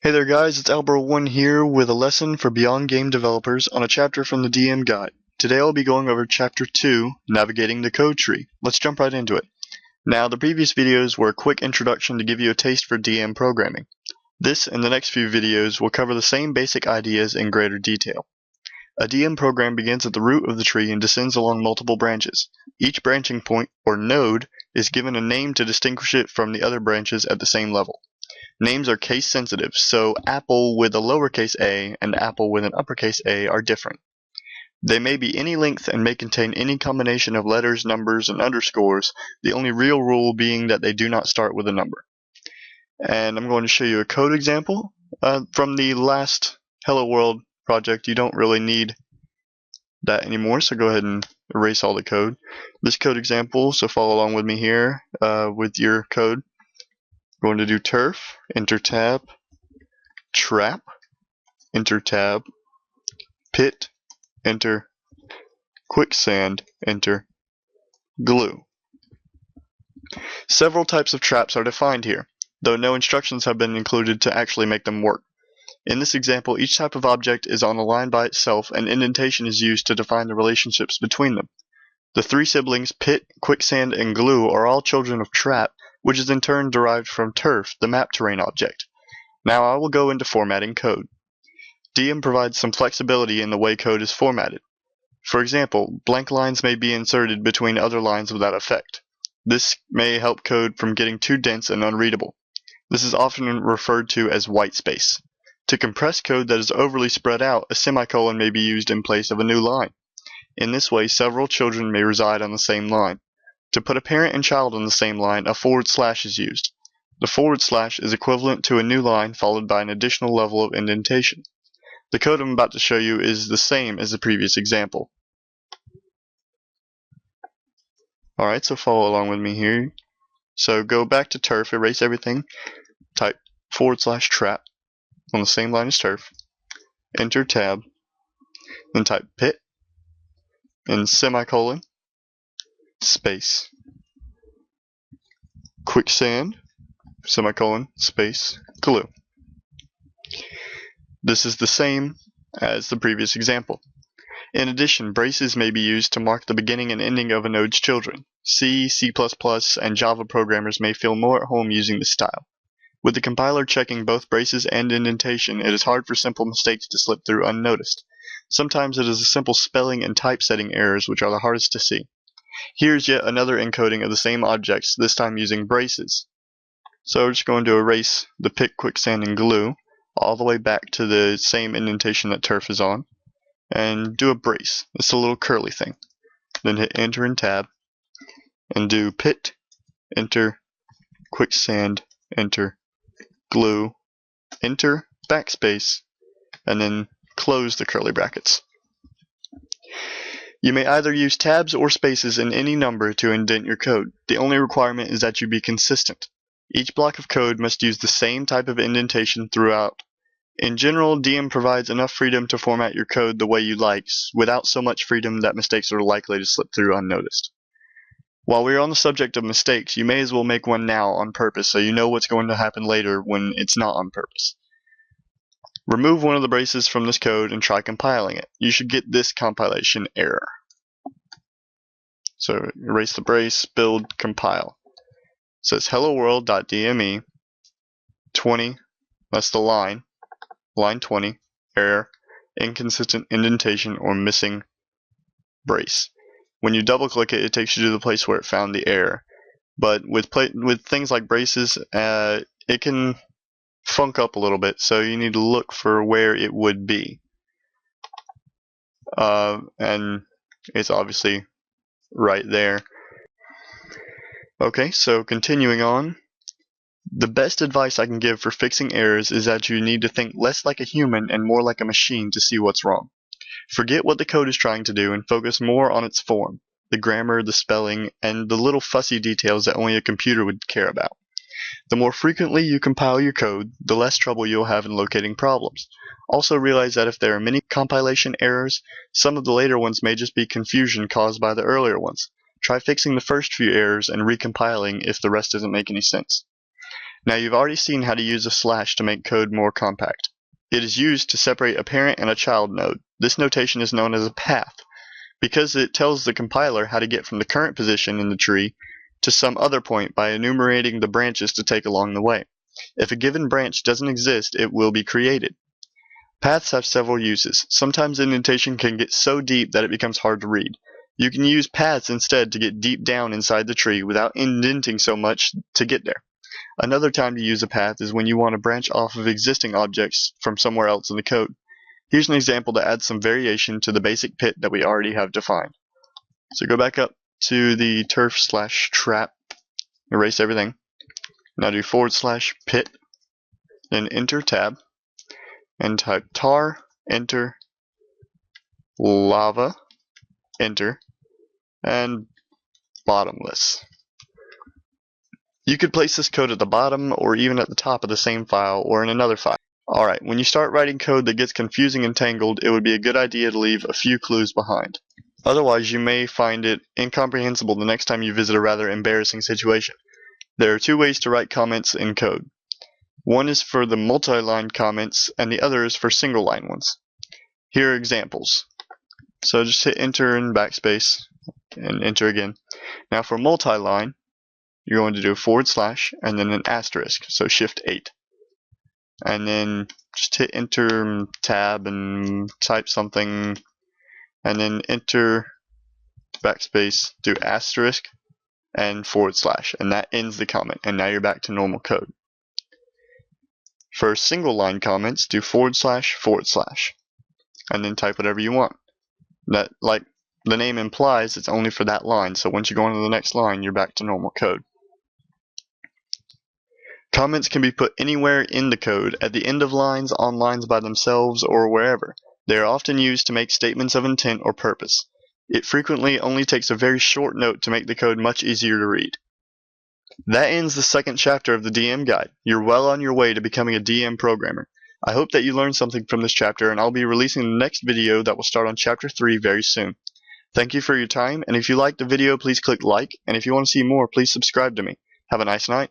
Hey there guys, it's Albert1 here with a lesson for Beyond game developers on a chapter from the DM guide. Today I'll be going over chapter 2, Navigating the Code Tree. Let's jump right into it. Now the previous videos were a quick introduction to give you a taste for DM programming. This and the next few videos will cover the same basic ideas in greater detail. A DM program begins at the root of the tree and descends along multiple branches. Each branching point, or node, is given a name to distinguish it from the other branches at the same level. Names are case sensitive, so apple with a lowercase a and apple with an uppercase A are different. They may be any length and may contain any combination of letters, numbers, and underscores, the only real rule being that they do not start with a number. And I'm going to show you a code example. From the last Hello World project, you don't really need that anymore, so go ahead and erase all the code. This code example, so follow along with me here with your code. Going to do turf, enter tab, trap, enter tab, pit, enter, quicksand, enter, glue. Several types of traps are defined here, though no instructions have been included to actually make them work. In this example, each type of object is on a line by itself and indentation is used to define the relationships between them. The three siblings, pit, quicksand, and glue, are all children of trap, which is in turn derived from turf, the map terrain object. Now I will go into formatting code. DM provides some flexibility in the way code is formatted. For example, blank lines may be inserted between other lines without effect. This may help code from getting too dense and unreadable. This is often referred to as white space. To compress code that is overly spread out, a semicolon may be used in place of a new line. In this way, several children may reside on the same line. To put a parent and child on the same line, a forward slash is used. The forward slash is equivalent to a new line followed by an additional level of indentation. The code I'm about to show you is the same as the previous example. Alright, so follow along with me here. So go back to turf, erase everything, type forward slash trap on the same line as turf, enter tab, then type pit, and semicolon, space, quicksand, semicolon, space, glue. This is the same as the previous example. In addition, braces may be used to mark the beginning and ending of a node's children. C, C++, and Java programmers may feel more at home using this style. With the compiler checking both braces and indentation, it is hard for simple mistakes to slip through unnoticed. Sometimes it is the simple spelling and typesetting errors which are the hardest to see. Here's yet another encoding of the same objects, this time using braces. So we're just going to erase the pit, quicksand, and glue all the way back to the same indentation that turf is on, and do a brace. It's a little curly thing. Then hit enter and tab, and do pit, enter, quicksand, enter, glue, enter, backspace, and then close the curly brackets. You may either use tabs or spaces in any number to indent your code. The only requirement is that you be consistent. Each block of code must use the same type of indentation throughout. In general, DM provides enough freedom to format your code the way you like, without so much freedom that mistakes are likely to slip through unnoticed. While we're on the subject of mistakes, you may as well make one now on purpose so you know what's going to happen later when it's not on purpose. Remove one of the braces from this code and try compiling it. You should get this compilation error. So erase the brace, build, compile. It says hello world.dme 20, that's the line 20, error, inconsistent indentation or missing brace. When you double click it, it takes you to the place where it found the error. But with things like braces, it can funk up a little bit, so you need to look for where it would be. And it's obviously right there. Okay, so continuing on. The best advice I can give for fixing errors is that you need to think less like a human and more like a machine to see what's wrong. Forget what the code is trying to do and focus more on its form, the grammar, the spelling, and the little fussy details that only a computer would care about. The more frequently you compile your code, the less trouble you'll have in locating problems. Also realize that if there are many compilation errors, some of the later ones may just be confusion caused by the earlier ones. Try fixing the first few errors and recompiling if the rest doesn't make any sense. Now you've already seen how to use a slash to make code more compact. It is used to separate a parent and a child node. This notation is known as a path, because it tells the compiler how to get from the current position in the tree to some other point by enumerating the branches to take along the way. If a given branch doesn't exist, it will be created. Paths have several uses. Sometimes indentation can get so deep that it becomes hard to read. You can use paths instead to get deep down inside the tree without indenting so much to get there. Another time to use a path is when you want to branch off of existing objects from somewhere else in the code. Here's an example to add some variation to the basic pit that we already have defined. So go back up to the turf/trap, erase everything. Now do /pit, then enter tab, and type tar, enter, lava, enter, and bottomless. You could place this code at the bottom or even at the top of the same file or in another file. Alright, when you start writing code that gets confusing and tangled, it would be a good idea to leave a few clues behind. Otherwise, you may find it incomprehensible the next time you visit a rather embarrassing situation. There are two ways to write comments in code. One is for the multi-line comments, and the other is for single-line ones. Here are examples. So just hit enter and backspace, and enter again. Now for multi-line, you're going to do / and then an asterisk, so shift 8. And then just hit enter, tab, and type something, and then enter, backspace, do asterisk, and /, and that ends the comment, and now you're back to normal code. For single line comments, do /, and then type whatever you want. That, like the name implies, it's only for that line, so once you go on to the next line, you're back to normal code. Comments can be put anywhere in the code, at the end of lines, on lines by themselves, or wherever. They are often used to make statements of intent or purpose. It frequently only takes a very short note to make the code much easier to read. That ends the second chapter of the DM guide. You're well on your way to becoming a DM programmer. I hope that you learned something from this chapter, and I'll be releasing the next video that will start on chapter 3 very soon. Thank you for your time, and if you liked the video, please click like, and if you want to see more, please subscribe to me. Have a nice night.